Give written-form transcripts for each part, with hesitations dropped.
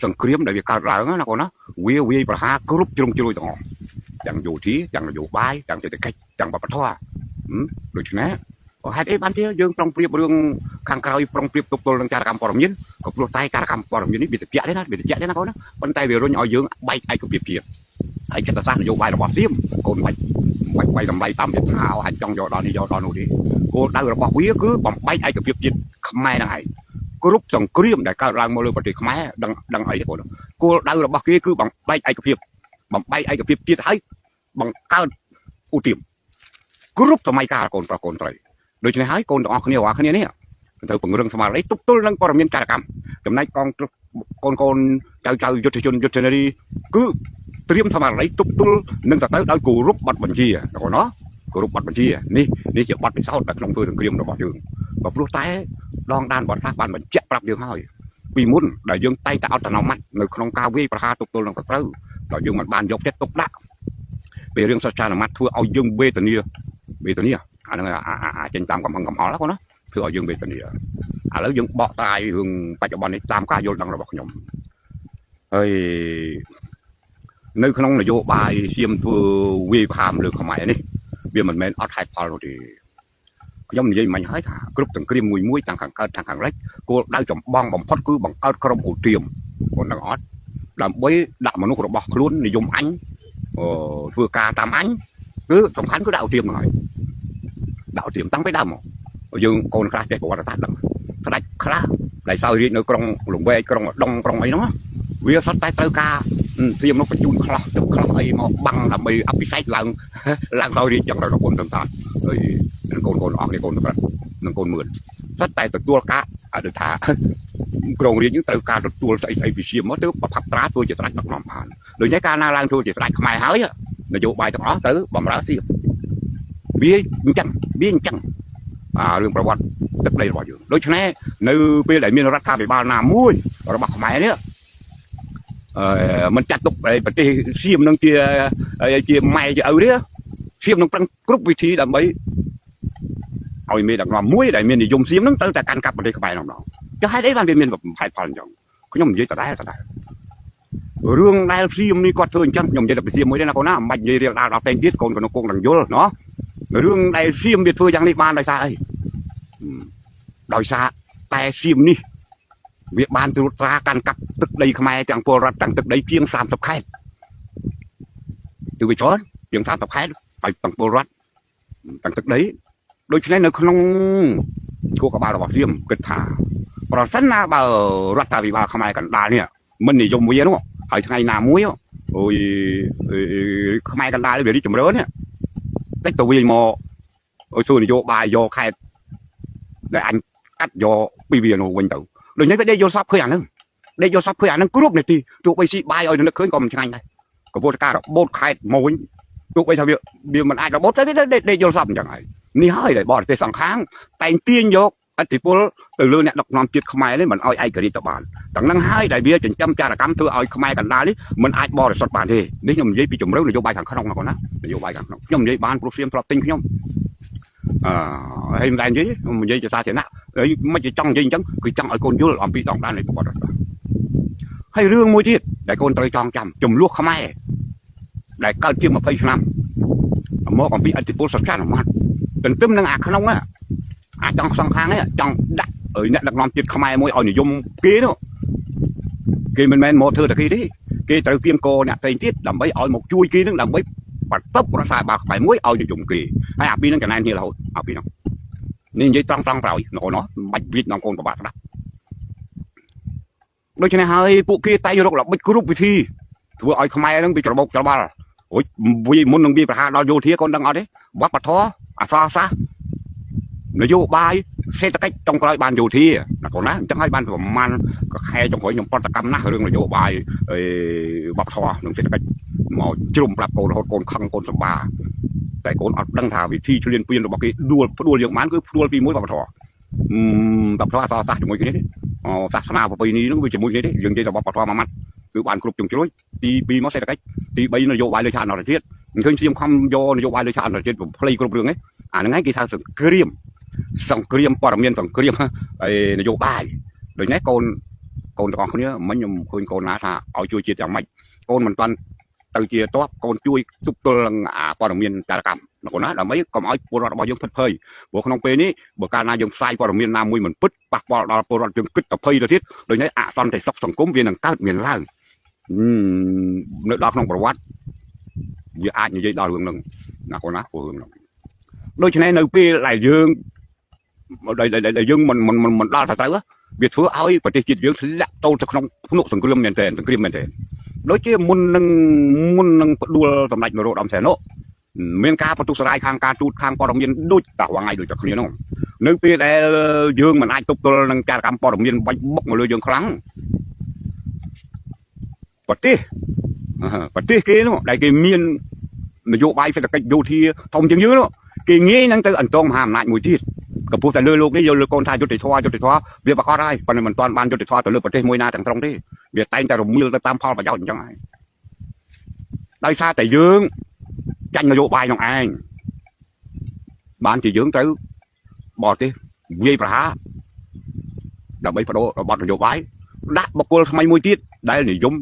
សង្គ្រាមដែលវាកើតឡើងណាកូនណាវាប្រហារគ្រប់ជ្រុងជ្រោយទាំងអស់ទាំងយោធាទាំងនយោបាយទាំងសេដ្ឋកិច្ចទាំងវប្បធម៌ដូច្នេះហេតុអីបានជាយើងប្រុងប្រៀបរឿងខាងក្រោយប្រុងប្រៀបទប់ទល់នឹងចារកម្មព័ត៌មានក៏ព្រោះតែចារកម្មព័ត៌មាននេះវាត្រជាក់ទេណាវាត្រជាក់ទេណាកូនណាប៉ុន្តែវារុញឲ្យយើងបែកឯកភាពជាតិហើយចិត្តសាស្ត្រនយោបាយរបស់សៀមកូនបាច់តម្លៃតាមវាថាអាចចង់យកដល់នេះយកដល់នោះទេគោលដៅរបស់វាគឺបំបែកឯកភាពជាតិខ្មែរហ្នឹងឯងគ្រប់សង្គ្រាមដែលកើតឡើងមកលើប្រទេសខ្មែរដឹងអីទេបងគោលដៅរបស់គេគឺបំបែកឯកភាពជាតិហើយបង្កើតឧទាមគ្រប់សម័យកាលកូនប្រុសកូនស្រីដូច្នេះហើយកូនទាំងអស់គ្នានេះត្រូវពង្រឹងស្មារតីទប់ទល់នឹងព័ត៌មានចារកម្មចំណែកកូនចៅយុទ្ធជនយុទ្ធនារីគឺត្រៀមស្មារតីទប់ទល់នឹងទៅដោយគោរពបទបញ្ជាកូនណាគោរពបទបញ្ជានេះជាបទពិសោធន៍នៅក្នុងធ្វើសង្គ្រាមរបស់យើងក៏ព្រោះតែដងដានបទសាស្ត្របានបញ្ជាក់ប្រាប់យើងហើយពីមុនដែលយើងតែងតែអត់តំណមាត់នៅក្នុងការវាយប្រហារទប់ទល់នឹងទៅដល់យើងមិនបានយកចិត្តទុកដាក់ពេលរឿងសច្ចានុម័តធ្វើឲ្យយើងវេទនាអាហ្នឹងចេញតាមកំហឹងកំហល់ណាកូនណាធ្វើឲ្យយើងវេទនាឥឡូវយើងបកស្រាយរឿងបច្ចុប្បន្ននេះតាមការយល់ដឹងរបស់ខ្ញុំហើយនៅក្នុងនយោបាយសៀមធ្វើវាយប្រហារលើខ្មែរនេះវាមិនមែនអត់ហេតុផលនោះទេខ្ញុំនិយាយមិញហើយថាគ្រប់សង្គ្រាមមួយទាំងខាងកើតទាំងខាងលិចគោលដៅចម្បងបំផុតគឺបង្កើតក្រុមឧទាមគាត់នឹងអត់ដើម្បីដាក់មនុស្សរបស់ខ្លួននិយមអញធ្វើការតាមអញគឺសំខាន់គឺដាក់ឧទាមហ្នឹងហើយដាក់ឧទាមតាំងពីដើមមកយើងកូនខ្លះចេះប្រវត្តិសាស្ត្រដឹងស្ដេចខ្លះដែលសោយរាជនៅក្រុងលង្វែកក្រុងឧដុង្គក្រុងអីហ្នឹងវាសុទ្ធតែត្រូវការសៀមនោះបញ្ជូនខ្លះទឹកខ្លះអីមកបាំងដើម្បីអភិសេកឡើងសោយរាជចឹងដល់កូនទាំងតាហើយកូនអស់នេះកូនប្រាប់នឹងកូនមឿនសុទ្ធតែទទួលការអត់ថាក្រុងរាជយើងត្រូវការទទួលស្អីពីសៀមមកទៅប្រផាត់ត្រាធ្វើជាស្ដេចដឹកនាំបានដូចនេះកាលណាឡើងធ្វើជាស្ដេចខ្មែរហើយនយោបាយទាំងអស់ទៅបំរើសៀមវាអញ្ចឹងរឿងប្រវត្តិទឹកដីរបស់យើងដូច្នេះនៅពេលដែលមានរដ្ឋាភិបាលណាមួយរបស់ខ្មែរនេះមិនចាត់ទុកប្រទេសសៀមនឹងជាម៉ែជាឪទេសៀមនឹងប្រឹងគ្រប់វិធីដើម្បីឲ្យមានដឹកនាំមួយដែលមាននិយមសៀមនឹងទៅតែកាន់កាប់ប្រទេសខ្មែរម្ដងចុះហេតុអីបានវាមានហេតុផលអញ្ចឹងខ្ញុំនិយាយដដែលរឿងដែលសៀមនេះគាត់ធ្វើអញ្ចឹងខ្ញុំនិយាយតែពីសៀមមួយទេណាកូនណាមិនបាច់និយាយរៀលដាល់ដល់ផ្សេងទៀតកូនគង់នឹងយល់ណោះរឿងដែលសៀមវាធ្វើយ៉ាងនេះបានដោយសារអីដោយសារតែសៀមនេះវាបានត្រួតត្រាកាន់កាប់ទឹកដីខ្មែរទាំងពលរដ្ឋទាំងទឹកដីជាង30ខេត្តគឺវាច្រើនជាង30ខេត្តហើយទាំងពលរដ្ឋទាំងទឹកដីដូច្នេះនៅក្នុងគោលការណ៍របស់សៀមគិតថាប្រសិនណាបើរដ្ឋាភិបាលខ្មែរកណ្ដាលនេះមិននិយមវានោះហើយថ្ងៃណាមួយអូយខ្មែរកណ្ដាលវារីកចម្រើននេះតិចទៅវាមកឲ្យធ្វើនយោបាយយកខេត្តដែលអញកាត់យកពីវានោះវិញទៅដូចនេះវាដេកយកសពឃើញអាហ្នឹងគ្រប់នាទីទោះបីស៊ីបាយឲ្យនឹកឃើញក៏មិនឆ្ងាញ់ដែរកពុទ្ធការរបូតខេត្តមកវិញទោះបីថាវាមិនអាចរបូតតែវាដេកយកសពអញ្ចឹងហើយនេះហើយដែលបរទេសសង្ខាងតែងទាញយកអធិពលទៅលើអ្នកដឹកនាំជាតិខ្មែរនេះមិនឲ្យឯករាជ្យទៅបានទាំងហ្នឹងហើយដែលវាចិញ្ចឹមចារកម្មធ្វើឲ្យខ្មែរកណ្ដាលនេះមិនអាចបរិសុទ្ធបានទេនេះខ្ញុំនិយាយពីជំរឿនយោបាយខាងក្នុងណាបងណានយោបាយខាងក្នុងខ្ញុំនិយាយបានព្រោះសៀមធ្លាប់ទិញខ្ញុំហើយមិនដែរនិយាយជាសាធារណៈហើយមិនចង់និយាយអញ្ចឹងគឺចង់ឲ្យកូនយល់អំពីដងដាននៃប្រវត្តិសាស្ត្រហើយរឿងមួយទៀតដែលកូនត្រូវចងចាំចំនួនខ្មែរដែលកើតជាង20ឆ្នាំមកអំពីអធិពលសច្ចានុម័តទន្ទឹមនឹងអាក្នុងអាចចង់សងខាងនេះចង់ដាក់អ្នកដឹកនាំជាតិខ្មែរមួយឲ្យនិយមគេនោះគេមិនមែនមកធ្វើតែគេទេគេត្រូវគៀងកអ្នកផ្សេងទៀតដើម្បីឲ្យមកជួយគេនឹងដើម្បីបន្ទប់រដ្ឋាភិបាលខ្មែរមួយឲ្យនិយមគេហើយអាពីនឹងចំណែនគ្នារហូតអាពីនោះនេះនិយាយត្រង់ប្រោយណោះបាច់វិចនាំកូនប្របាក់ស្ដាប់ដូច្នេះហើយពួកគេតែរកល្បិចគ្រប់វិធីធ្វើឲ្យខ្មែរនឹងវាច្របូកច្របល់អូយវាមុននឹងវាប្រហារដល់យោធាកូនដឹងអត់ទេវប្បធម៌អក្សរសាស្ត្រនយោបាយសេដ្ឋកិច្ចចុងក្រោយបានយោធាណាកូនណាអញ្ចឹងហើយបានប្រមាណក៏ខែចុងក្រោយខ្ញុំប្រតិកម្មណាស់រឿងនយោបាយវប្បធម៌និងសេដ្ឋកិច្ចមកជ្រុំប្រាប់កូនរហូតកូនខឹងកូនសម្បាតែកូនអត់ដឹងថាវិធីឆ្លៀនពៀនរបស់គេផ្ដួលយើងបានគឺផ្ដួលពីមួយវប្បធម៌អក្សរសាស្ត្រជាមួយគ្នានេះសាសនាប្រពៃណីនឹងវាជាមួយគ្នានេះយើងនិយាយតែវប្បធម៌មួយម៉ាត់គឺបានគ្រប់ជ្រុងជ្រោយទី2មកសេដ្ឋកិច្ចទី3នយោបាយលើឆាកអន្តរជាតិមិនឃើញសៀមខំយកនយោបាយលើឆាកអន្តរជាតិផ្លេចគ្រប់រឿងទេអាហ្នឹងឯងគេថាសង្គ្រាមព័ត៌មានសង្គ្រាមហើយនយោបាយដូចនេះកូន កូនទាំងអស់គ្នាមិញខ្ញុំឃើញកូនណាថាឲ្យជួយជាតិយ៉ាងម៉េចកូនមិនតាន់ទៅជាតបកូនជួយទប់ទល់នឹងព័ត៌មានចារកម្មកូនណាដើម្បីកុំឲ្យពលរដ្ឋរបស់យើងភិតភ័យព្រោះក្នុងពេលនេះបើកាលណាយើងផ្សាយព័ត៌មានណាមួយមិនពិតប៉ះពាល់ដល់ពលរដ្ឋយើងគិតតែភ័យទៅទៀតដូចនេះអសន្តិសុខសង្គមវានឹងកើតមានឡើងនៅដល់ក្នុងប្រវត្តិវាអាចនិយាយដល់រឿងហ្នឹងណាកូនណាព្រោះរឿងហ្នឹងដូច្នេះនៅពេលដែលយើងមិនដល់ទៅវាធ្វើឲ្យប្រទេសជាតិយើងធ្លាក់ចូលទៅក្នុងភ្នក់សង្គ្រាមមែនទែនដូចជាមុននឹងផ្ដួលសម្ដេចនរោត្តមសីហនុមានការបន្ទុកស្រាយខាងការទូតខាងព័ត៌មានដូចតាថ្ងៃដូចតែគ្នានោះនៅពេលដែលយើងមិនអាចទប់ទល់នឹងចារកម្មព័ត៌មានបាច់បុកមកលើយើងខ្លាំងប្រទេសគេនោះដែលគេមាននយោបាយសេដ្ឋកិច្ចយោធាធំជាងយើងនោះគេងាយនឹងទៅអន្តងមហាអំណាចមួយទៀតកំពុះតែលើលោកនេះយកលើកូនថាយុទ្ធធរវាប្រកាសហើយប៉ុន្តែមិនទាន់បានយុទ្ធធរទៅលើប្រទេសមួយណាទាំងស្រុងទេវាតែងតែរមៀលទៅតាមផលប្រយោជន៍អញ្ចឹងហើយដោយសារតែយើងចាញ់នយោបាយនោះឯងបានជាយើងទៅបរទេសវាយប្រហារដើម្បីបដូររបបនយោបាយដាក់បុគ្គលថ្មីមួយទៀតដែលនិយម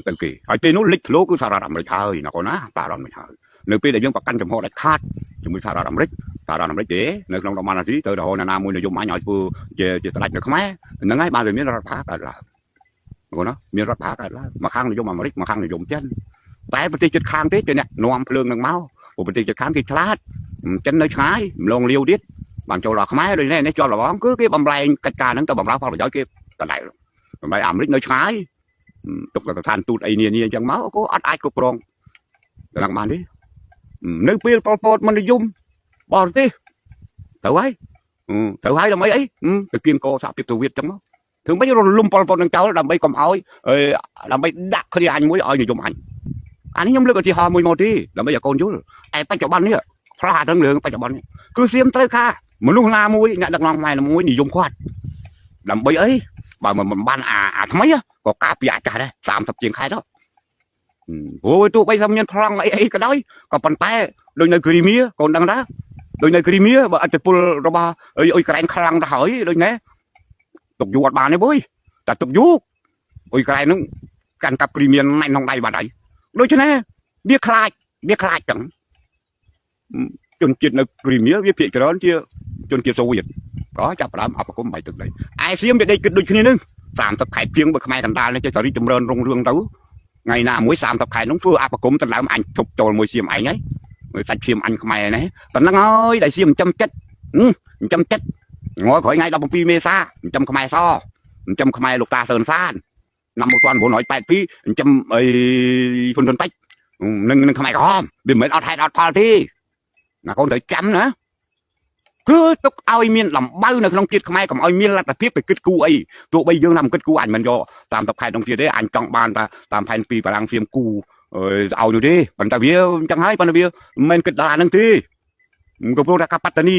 ទៅគេហើយពេលនោះលេចធ្លោគឺសហរដ្ឋអាមេរិកហើយណាកូនណាសហរដ្ឋអាមេរិកហើយនៅពេលដែលយើងប្រកាន់ចំហដាច់ខាតជាមួយសហរដ្ឋអាមេរិកទេនៅក្នុងតំបន់អាស៊ីទៅរហូតណាមួយនិយមអញឲ្យធ្វើជាស្ដេចនៅខ្មែរហ្នឹងហើយបានវាមានរដ្ឋបហាកើតឡើងកូនណាមានរដ្ឋបហាកើតឡើងមួយខាងនិយមអាមេរិកមួយខាងនិយមចិនតែប្រទេសជិតខាងទេជាអ្នកនាំភ្លើងនឹងមកព្រោះប្រទេសជិតខាងគេឆ្លាតចិននៅឆ្ងាយម្លងលាវទៀតបានចូលដល់ខ្មែរដូចនេះជាប់របងគឺគេបំលែងកិច្ចការហ្នឹងទៅបំរើផលប្រយោជន៍គេដដែលដើម្បីអាមេរិកនៅឆ្ងាយទុកស្ថានទូតអីនានាអញ្ចឹងមកក៏អត់អាចគ្រប់គ្រងដល់បានទេនៅពេលប៉ុលពតមិននិយមបរទេសទៅហើយដើម្បីអីទៅគៀងកសហភាពសូវៀតអញ្ចឹងមកធ្វើម៉េចរលំប៉ុលពតនឹងចោលដើម្បីកុំឲ្យដើម្បីដាក់គ្នាអញមួយឲ្យនិយមអញអានេះខ្ញុំលើកឧទាហរណ៍មួយមកទេដើម្បីឲ្យកូនយល់ឯបច្ចុប្បន្ននេះផ្លាស់ទាំងរឿងបច្ចុប្បន្ននេះគឺសៀមត្រូវការមនុស្សណាមួយអ្នកដឹកនាំខ្មែរណាមួយនិយមគាត់ដើម្បីអីបើមិនបានអាថ្មីក៏ការពីអាចាស់ដែរ30ជាងខែទៅព្រោះទោះបីថាមានប្លង់អីក៏ដោយក៏ប៉ុន្តែដូចនៅគ្រីមៀកូនដឹងដែរដូចនៅគ្រីមៀបើអតិពលរបស់អ៊ុយក្រែនខ្លាំងទៅហើយដូចនេះទុកយូរអត់បានទេបុយតែទុកយូរអ៊ុយក្រែននឹងកាន់កាប់គ្រីមៀណែនក្នុងដៃបាត់ហើយដូច្នេះវាខ្លាចចឹងជនជាតិនៅគ្រីមៀវាភាគច្រើនជាជនជាតិសូវៀតក៏ចាប់ផ្ដើមអបគមបាយទឹកដីឯសៀមវាដេកគិតដូចគ្នានឹង30ខែជាងបើខ្មែរកណ្ដាលនេះចេះតែរីកចម្រើនរុងរឿងទៅថ្ងៃណាមួយ30ខែនោះធ្វើអបគមដណ្ដើមអញជប់ចូលមួយសៀមឯងហើយសាច់សៀមអញខ្មែរនេះតែហ្នឹងហើយដែលសៀមចិញ្ចឹមចិត្តងល់ក្រោយថ្ងៃ17មេសាចិញ្ចឹមខ្មែរសចិញ្ចឹមខ្មែរលោកតាសឿនសានnăm 1982ចិញ្ចឹមអីហ៊ុនស៊ុនប៉ិចនឹងខ្មែរក្រហមវាមិនមែនអត់ហេតុអត់ផលទេណាកូនត្រូវចាំណាគឺទុកឲ្យមានដំបៅនៅក្នុងជាតិខ្មែរកុំឲ្យមានលទ្ធភាពទៅគិតគូអីទោះបីយើងថាមិនគិតគូអញមិនយក30ខែក្នុងទៀតទេអញចង់បានតាមផែនពីបារាំងសៀមគូឲ្យនោះទេប៉ុន្តែវាអញ្ចឹងហើយប៉ុន្តែវាមិនមែនគិតដល់អាហ្នឹងទេក៏ព្រោះថាកាប៉ាតានី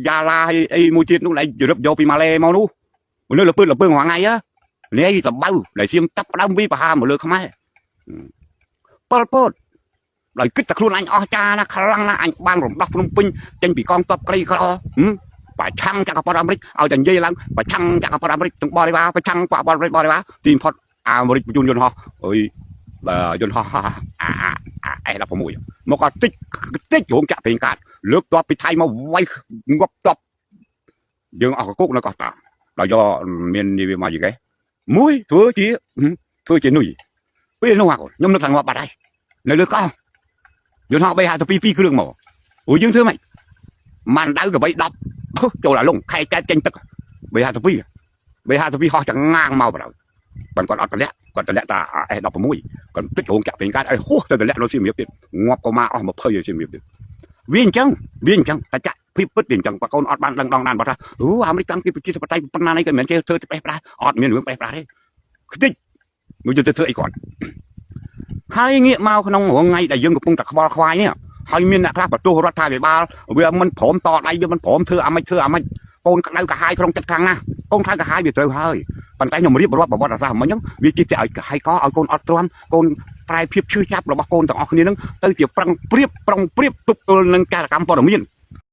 យ៉ាឡាអីមួយទៀតនោះដែលរឹបយកពីម៉ាឡេមកនោះនៅលើពើរងថ្ងៃនេះសម្បៅដែលសៀមចាប់ផ្ដើមវិបហាមកលើខ្មែរប៉ុលពតដោយគិតតែខ្លួនអញអស់ចាណាខ្លាំងណាស់អញបានរំដោះភ្នំពេញចេញពីកងទ័ពក្រីក្រប្រឆាំងចក្រពត្តិអាមេរិកឲ្យតែនិយាយឡើងប្រឆាំងចក្រពត្តិអាមេរិកទាំងបរិវារប្រឆាំងបរិវារទីបំផុតអាមេរិកបញ្ជូនយន្តហោះអើយយន្តហោះA16មកក៏តិចរោងចក្រពេញកាតលើកទ័ពពីថៃមកវាយងាប់ទ័ពយើងអស់កគុកនៅកោះតាដល់យកមាននិយាយមកយីគេមួយធ្វើជានុយពេលនោះខ្ញុំនឹកថាងាប់បាត់ហើយនៅលើកោះយន្តហោះ352គ្រឿងមកអូយើងធ្វើម៉េចម៉ាន់ដៅកបី10ចូលអាលងខែចែកចេញទឹក352ហោះចងាងមកបណ្ដោយប៉ុន្តែគាត់អត់តម្លាក់តា S16 គាត់ទឹករោងចក្រពេញកាតឲ្យហួសទៅតម្លាក់នៅសៀមរាបទៀតងាប់ក៏មកអស់20ឲ្យសៀមរាបទៀតវាអញ្ចឹងតែចាក់ភាពពិតវាអញ្ចឹងបើកូនអត់បានដឹងដងដានបើថាអាមេរិកតាមគេប្រជាធិបតេយ្យប៉ុណ្ណានេះក៏មិនមែនគេធ្វើតែប្រេះប្រាស់អត់មានរឿងប្រេះប្រាស់ទេខ្ទេចមួយទៅធ្វើអីគាត់ហើយងាកមកក្នុងរងថ្ងៃដែលយើងកំពុងតែខ្វល់ខ្វាយនេះហើយមានអ្នកខ្លះបន្ទោសរដ្ឋាភិបាលវាមិនព្រមតដៃវាមិនព្រមធ្វើអាម៉េចកូនក្តៅកាហាយក្នុងចិត្តខាងណាកូនក្តៅកាហាយវាត្រូវហើយប៉ុន្តែខ្ញុំរៀបរាប់ប្រវត្តិសាស្ត្រមិញហ្នឹងវាជាឲ្យកាហាយកឲ្យកូនអត់ទ្រាំកូនប្រែភាពឈឺចាប់របស់កូនទាំងអស់គ្នាហ្នឹងទៅជាប្រឹងព្រៀបទប់ទល់នឹងការកម្មព័ត៌មាន